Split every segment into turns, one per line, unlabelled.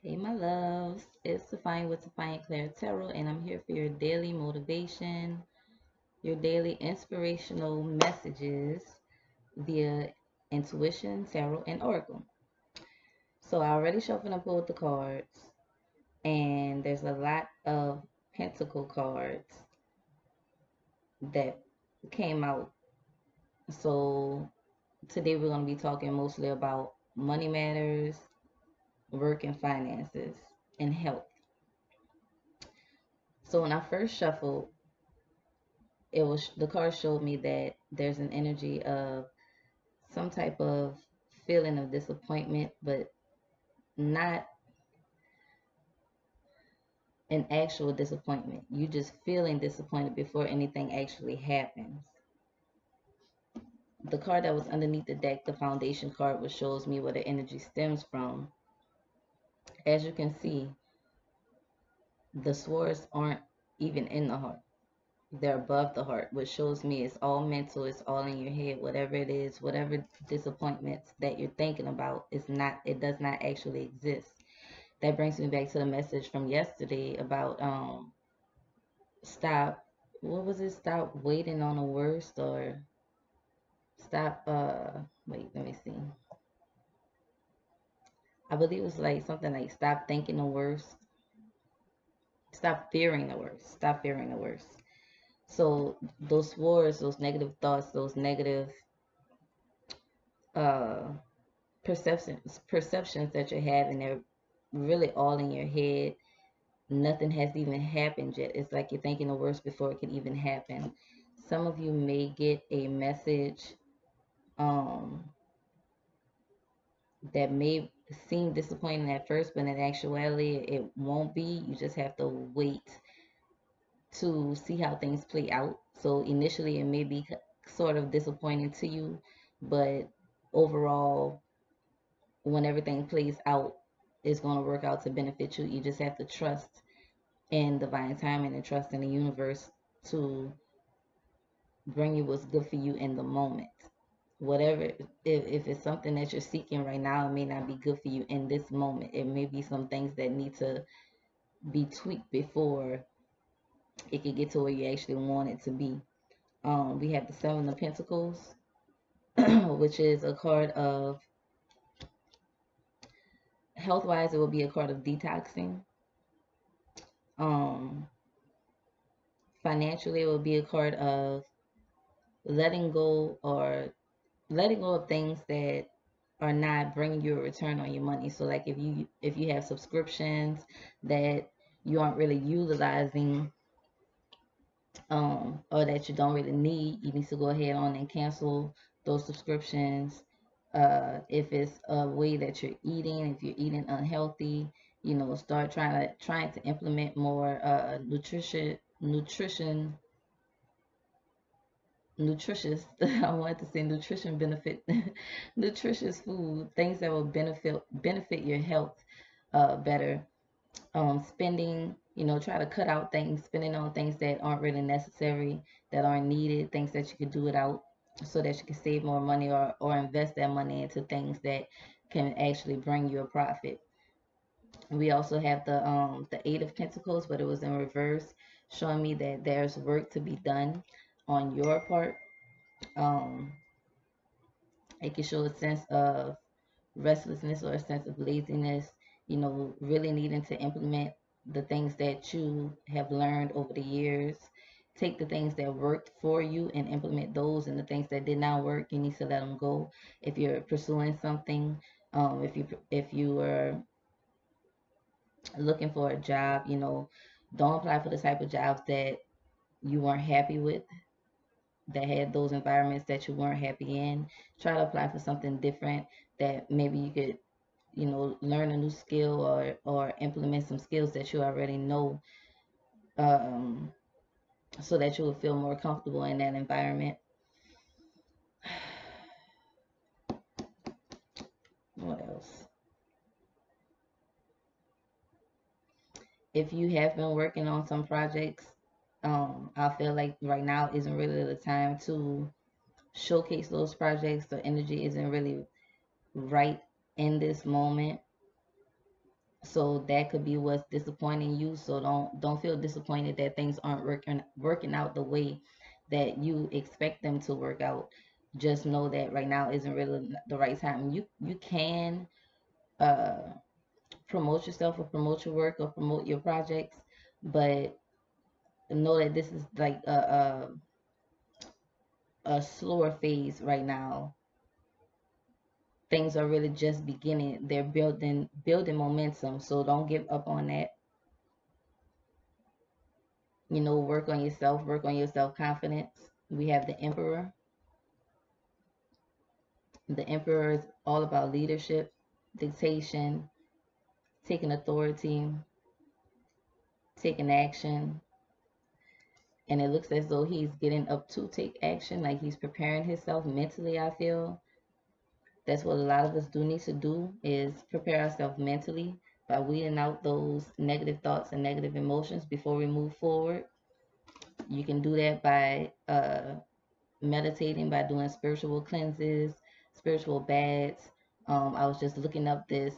Hey, my loves. It's Tiffany with tfawniaclairetarot, and I'm here for your daily motivation, your daily inspirational messages via intuition, tarot, and oracle. So I already shuffled and pulled the cards, and there's a lot of pentacle cards that came out. So today we're going to be talking mostly about money matters, work and finances, and health. So when I first shuffled, it was the card showed me that there's an energy of some type of feeling of disappointment, but not an actual disappointment. You just feeling disappointed before anything actually happens. The card that was underneath the deck, the foundation card, which shows me where the energy stems from. As you can see, the swords aren't even in the heart. They're above the heart, which shows me it's all mental, it's all in your head. Whatever it is, whatever disappointments that you're thinking about, it does not actually exist. That brings me back to the message from yesterday about stop, what was it? Stop waiting on the worst, or stop wait, let me see. I believe it was like something like stop thinking the worst, stop fearing the worst, stop fearing the worst. So those words, those negative thoughts, those negative uh perceptions that you're having, they're really all in your head. Nothing has even happened yet. It's like you're thinking the worst before it could even happen. Some of you may get a message um that may seem disappointing at first, but in actuality it won't be. You just have to wait to see how things play out. So initially it may be sort of disappointing to you, but overall, when everything plays out, it's going to work out to benefit you. You just have to trust in divine timing and trust in the universe to bring you what's good for you in the moment. Whatever, if it's something that you're seeking right now, it may not be good for you in this moment. It may be some things that need to be tweaked before it can get to where you actually want it to be. We have the Seven of Pentacles, which is a card of health wise, it will be a card of detoxing. Um, Financially, it will be a card of letting go, or letting go of things that are not bringing you a return on your money. So like if you have subscriptions that you aren't really utilizing, or that you don't really need, you need to go ahead on and cancel those subscriptions. If it's a way that you're eating, if you're eating unhealthy, start trying to implement more nutritious I wanted to say nutrition benefit nutritious food, things that will benefit your health better. Spending, try to cut out things, spending on things that aren't really necessary, that aren't needed, things that you could do without, so that you can save more money, or invest that money into things that can actually bring you a profit. We also have the Eight of Pentacles, but it was in reverse, showing me that there's work to be done on your part. um it can show a sense of restlessness or a sense of laziness, really needing to implement the things that you have learned over the years. Take the things that worked for you and implement those, and the things that did not work, you need to let them go. If you're pursuing something, if you are looking for a job, don't apply for the type of jobs that you weren't happy with, that had those environments that you weren't happy in. Try to apply for something different that maybe you could, learn a new skill, or implement some skills that you already know, um, so that you will feel more comfortable in that environment. What else? If you have been working on some projects, I feel like right now isn't really the time to showcase those projects. The energy isn't really right in this moment. So that could be what's disappointing you. So don't feel disappointed that things aren't working out the way that you expect them to work out. Just know that right now isn't really the right time. You can uh promote yourself or promote your work or promote your projects, but know that this is like a slower phase right now. Things are really just beginning. They're building momentum, so don't give up on that. Work on yourself, work on your self-confidence. We have the Emperor. The Emperor is all about leadership, dictation, taking authority, taking action. And it looks as though he's getting up to take action, like he's preparing himself mentally, I feel. That's what a lot of us do need to do, is prepare ourselves mentally by weeding out those negative thoughts and negative emotions before we move forward. You can do that by meditating, by doing spiritual cleanses, spiritual baths. I was just looking up this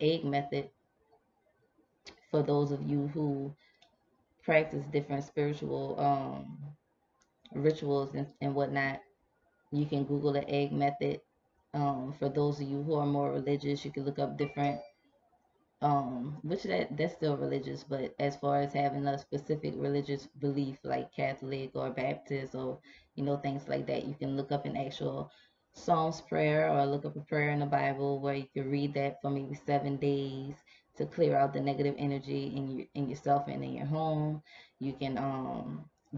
egg method for those of you who practice different spiritual rituals and whatnot. You can Google the egg method. For those of you who are more religious, you can look up different which that's still religious, but as far as having a specific religious belief like Catholic or Baptist or things like that, you can look up an actual Psalms prayer or look up a prayer in the Bible where you can read that for maybe 7 days to clear out the negative energy in yourself and in your home. You can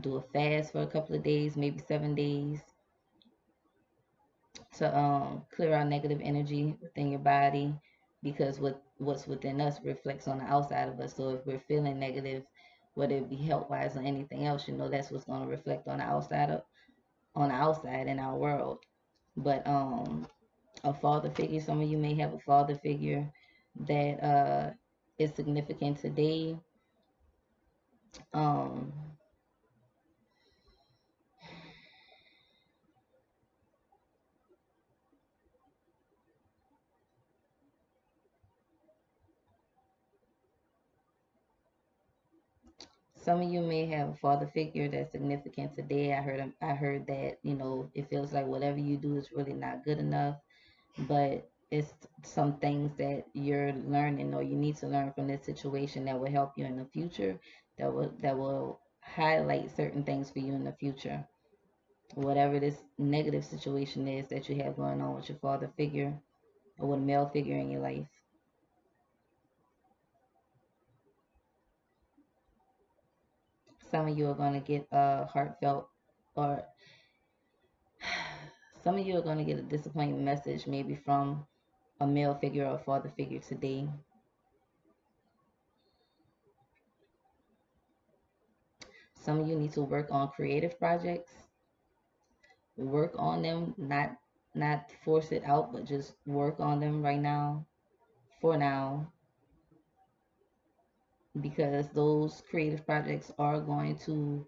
do a fast for a couple of days, maybe 7 days, to clear out negative energy within your body, because what's within us reflects on the outside of us. So if we're feeling negative, whether it be health wise or anything else, that's what's going to reflect on the outside in our world. But a father figure, some of you may have a father figure that is significant today. um Some of you may have a father figure that's significant today. I heard that, it feels like whatever you do is really not good enough, but it's some things that you're learning or you need to learn from this situation that will help you in the future, that will highlight certain things for you in the future. Whatever this negative situation is that you have going on with your father figure or with a male figure in your life. Some of you are going to get a heartfelt, or some of you are going to get a disappointing message, maybe from a male figure or a father figure today. Some of you need to work on creative projects. Work on them, not force it out, but just work on them right now, for now, because those creative projects are going to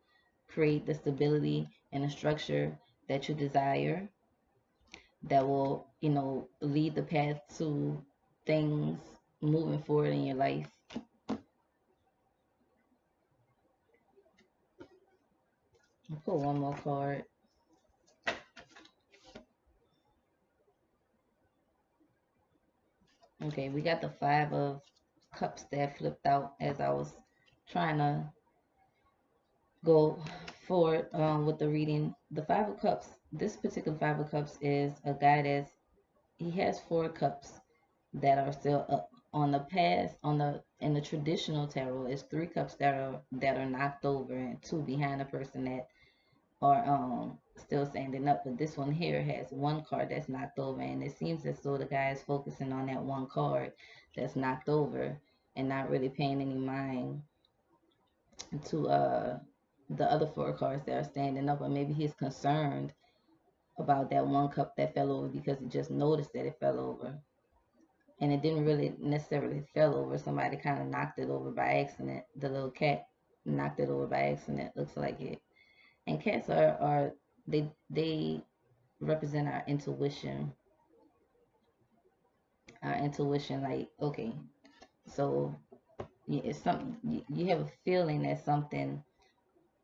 create the stability and the structure that you desire, that will, lead the path to things moving forward in your life. I'll pull one more card. Okay, we got the Five of Cups that flipped out as I was trying to go forward with the reading. The Five of Cups, this particular Five of Cups is a guy he has 4 cups that are still up. On the past, in the traditional tarot, it's 3 cups that are knocked over and 2 behind the person that are still standing up. But this one here has 1 card that's knocked over, and it seems as though the guy is focusing on that 1 card that's knocked over and not really paying any mind to the other 4 cards that are standing up. Or maybe he's concerned about that 1 cup that fell over because he just noticed that it fell over, and it didn't really necessarily fell over. Somebody kind of knocked it over by accident. The little cat knocked it over by accident, looks like it. And cats are they represent our intuition. Like, okay, So it's something you have a feeling that something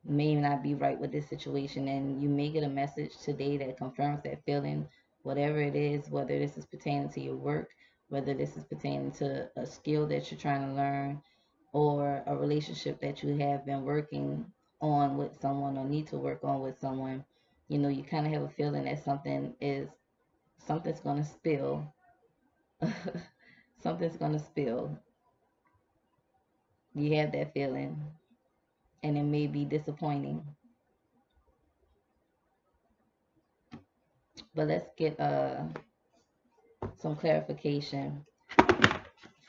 may not be right with this situation, and you may get a message today that confirms that feeling, whatever it is, whether this is pertaining to your work, whether this is pertaining to a skill that you're trying to learn, or a relationship that you have been working on with someone or need to work on with someone. You kind of have a feeling that something's going to spill. Something's going to spill. You have that feeling, and it may be disappointing. But let's get some clarification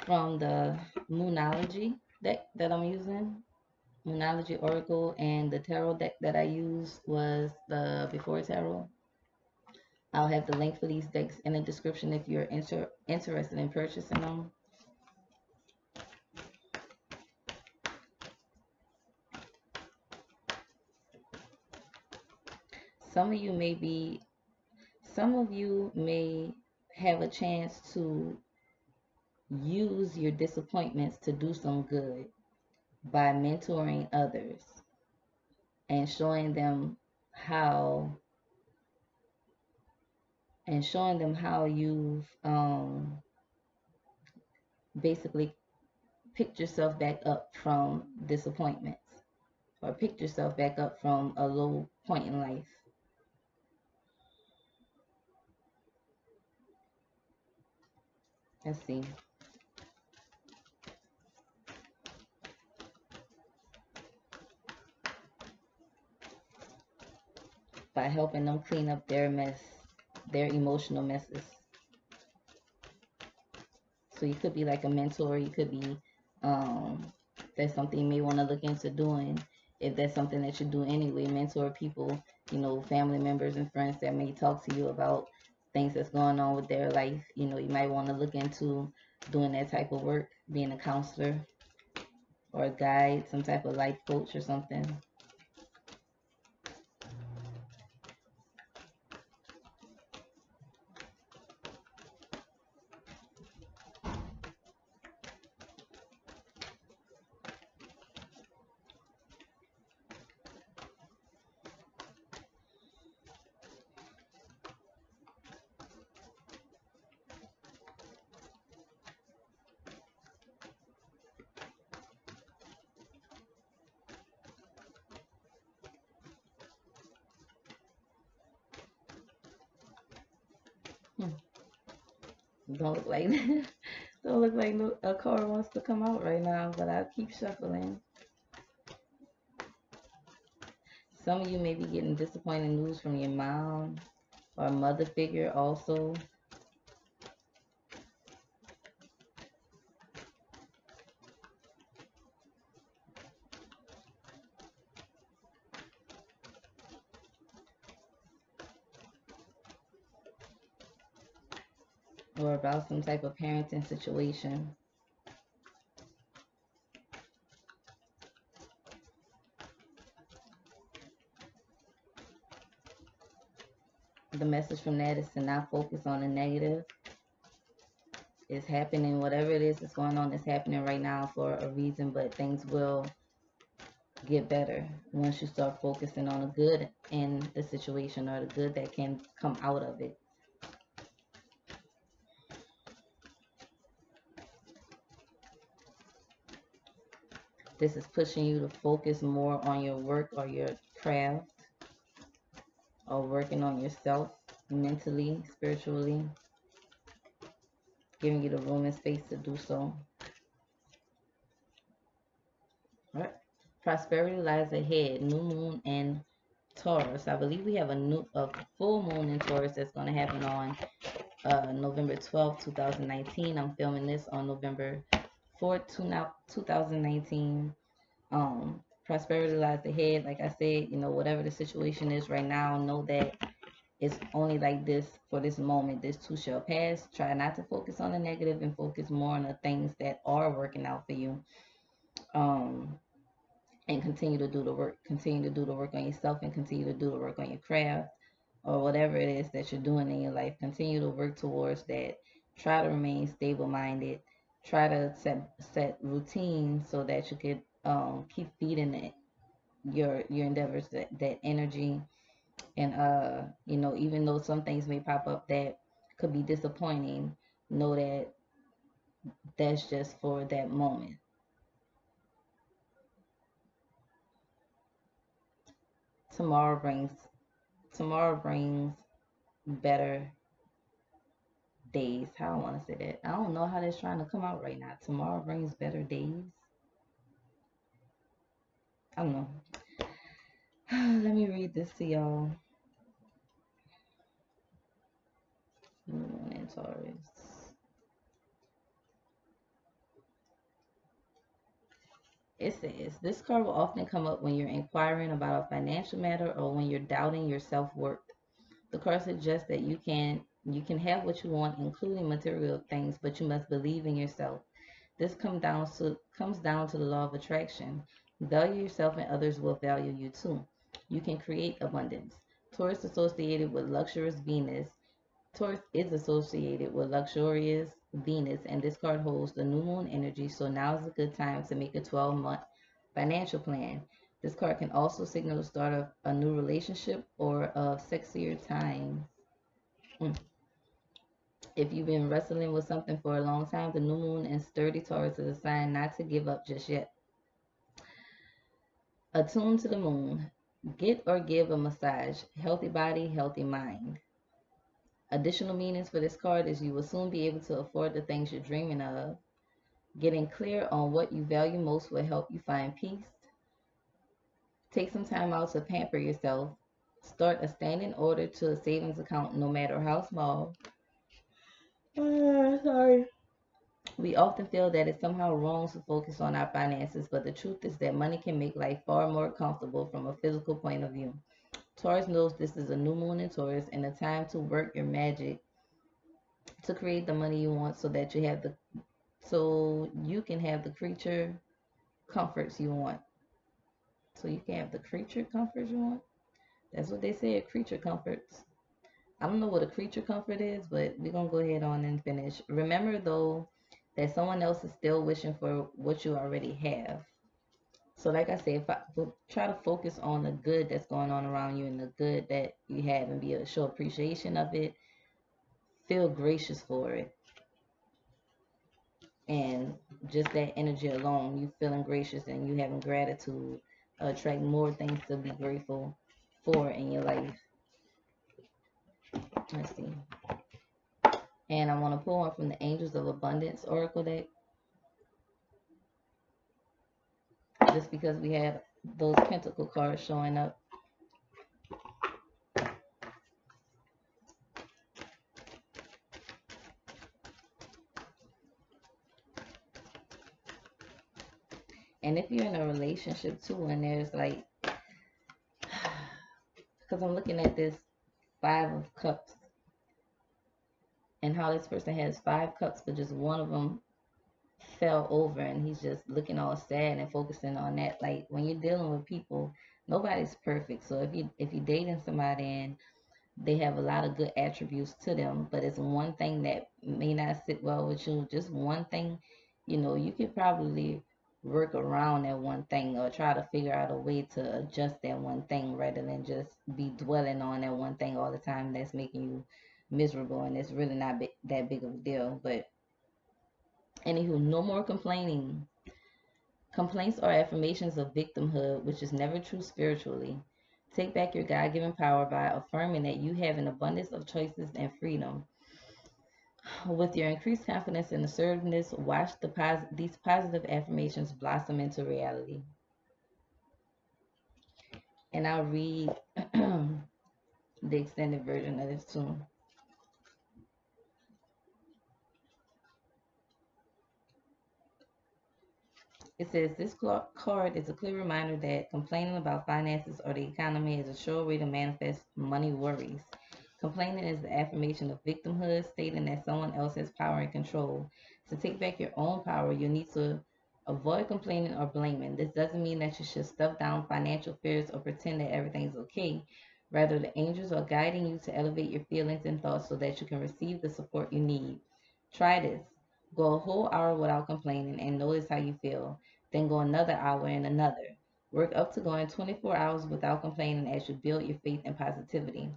from the Moonology deck that I'm using. Moonology Oracle, and the tarot deck that I used was the Before Tarot. I'll have the link for these decks in the description if you're interested in purchasing them. Some of you may have a chance to use your disappointments to do some good by mentoring others and showing them how you've basically picked yourself back up from disappointments, or picked yourself back up from a low point in life. Let's see. By helping them clean up their mess, their emotional messes. So you could be like a mentor. You could be, that's something you may want to look into doing. If that's something that you do anyway, mentor people, family members and friends that may talk to you about things that's going on with their life. You might want to look into doing that type of work, being a counselor or a guide, some type of life coach or something. Don't look like don't look like a card wants to come out right now, but I'll keep shuffling. Some of you may be getting disappointing news from your mom or a mother figure also. Or about some type of parenting situation. The message from that is to not focus on the negative. It's happening, whatever it is that's going on, it's happening right now for a reason, but things will get better once you start focusing on the good in the situation, or the good that can come out of it. This is pushing you to focus more on your work or your craft, or working on yourself mentally, spiritually, giving you the room and space to do so. All right. Prosperity lies ahead. New moon in Taurus. I believe we have a full moon in Taurus that's going to happen on November 12th, 2019. I'm filming this on November 4th, 2019. Prosperity lies ahead. Like I said, whatever the situation is right now, know that it's only like this for this moment. This too shall pass. Try not to focus on the negative and focus more on the things that are working out for you. And continue to do the work. Continue to do the work on yourself, and continue to do the work on your craft, or whatever it is that you're doing in your life. Continue to work towards that. Try to remain stable-minded. try to set routines so that you could keep feeding it your endeavors, that energy. And even though some things may pop up that could be disappointing, know that that's just for that moment. Tomorrow brings tomorrow brings better days. How I want to say that. I don't know how that's trying to come out right now. Tomorrow brings better days. I don't know. Let me read this to y'all. Moon and Taurus. It says this card will often come up when you're inquiring about a financial matter or when you're doubting your self-worth. The card suggests that you can have what you want, including material things, but you must believe in yourself. This comes down to the law of attraction. Value yourself and others will value you too. You can create abundance. Taurus associated with luxurious Venus. Taurus is associated with luxurious Venus, and this card holds the new moon energy, so now is a good time to make a 12-month financial plan. This card can also signal the start of a new relationship or of sexier times. Mm. If you've been wrestling with something for a long time, the new moon in sturdy Taurus is a sign not to give up just yet. Attune to the moon. Get or give a massage. Healthy body, healthy mind. Additional meanings for this card is you will soon be able to afford the things you're dreaming of. Getting clear on what you value most will help you find peace. Take some time out to pamper yourself. Start a standing order to a savings account, no matter how small. Sorry. We often feel that it's somehow wrong to focus on our finances, but the truth is that money can make life far more comfortable from a physical point of view. Taurus knows this is a new moon in Taurus and a time to work your magic to create the money you want so you can have the creature comforts you want. So you can have the creature comforts you want. That's what they said, creature comforts. I don't know what a creature comfort is, but we're gonna go ahead on and finish. Remember though that someone else is still wishing for what you already have. So like I said, try to focus on the good that's going on around you and the good that you have and be able to show appreciation of it. Feel gracious for it. And just that energy alone, you feeling gracious and you having gratitude, attract more things to be grateful for in your life. Let's see. And I want to pull one from the Angels of Abundance Oracle deck, just because we have those pentacle cards showing up. And if you're in a relationship too, and there's like, because I'm looking at this Five of Cups and how this person has 5 cups, but just one of them fell over and he's just looking all sad and focusing on that. Like when you're dealing with people, nobody's perfect. So if you're dating somebody and they have a lot of good attributes to them, but it's one thing that may not sit well with you, just one thing, you could probably work around that one thing or try to figure out a way to adjust that one thing rather than just be dwelling on that one thing all the time that's making you miserable and it's really not that big of a deal. But anywho, no more complaining. Complaints are affirmations of victimhood, which is never true spiritually. Take back your God given power by affirming that you have an abundance of choices and freedom. With your increased confidence and assertiveness, watch these positive affirmations blossom into reality. And I'll read the extended version of this too. It says this card is a clear reminder that complaining about finances or the economy is a sure way to manifest money worries. Complaining is the affirmation of victimhood, stating that someone else has power and control. To take back your own power, you need to avoid complaining or blaming. This doesn't mean that you should stuff down financial fears or pretend that everything's okay. Rather, the angels are guiding you to elevate your feelings and thoughts so that you can receive the support you need. Try this. Go a whole hour without complaining and notice how you feel. Then go another hour and another. Work up to going 24 hours without complaining as you build your faith and positivity.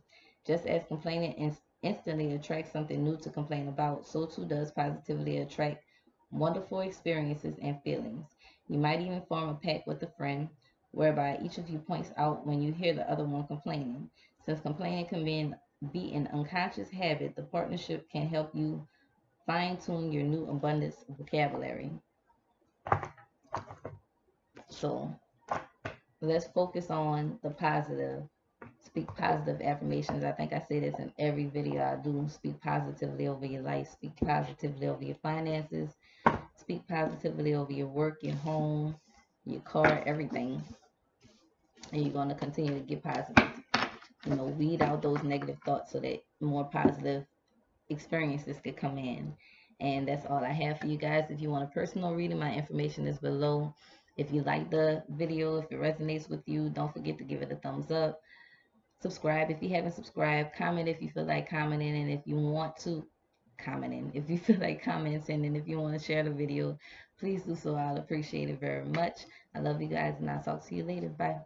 Just as complaining instantly attracts something new to complain about, so too does positivity attract wonderful experiences and feelings. You might even form a pact with a friend whereby each of you points out when you hear the other one complaining. Since complaining can be an unconscious habit, the partnership can help you fine tune your new abundance vocabulary. So let's focus on the positive. Speak positive affirmations. I think I say this in every video I do. Speak positively over your life. Speak positively over your finances. Speak positively over your work, your home, your car, everything. And you're going to continue to get positive. Weed out those negative thoughts so that more positive experiences could come in. And that's all I have for you guys. If you want a personal reading, my information is below. If you like the video, if it resonates with you, don't forget to give it a thumbs up. Subscribe if you haven't subscribed. Comment if you feel like commenting, and if you want to commenting, if you feel like commenting, and if you want to share the video, please do so. I'll appreciate it very much. I love you guys, and I'll talk to you later. Bye.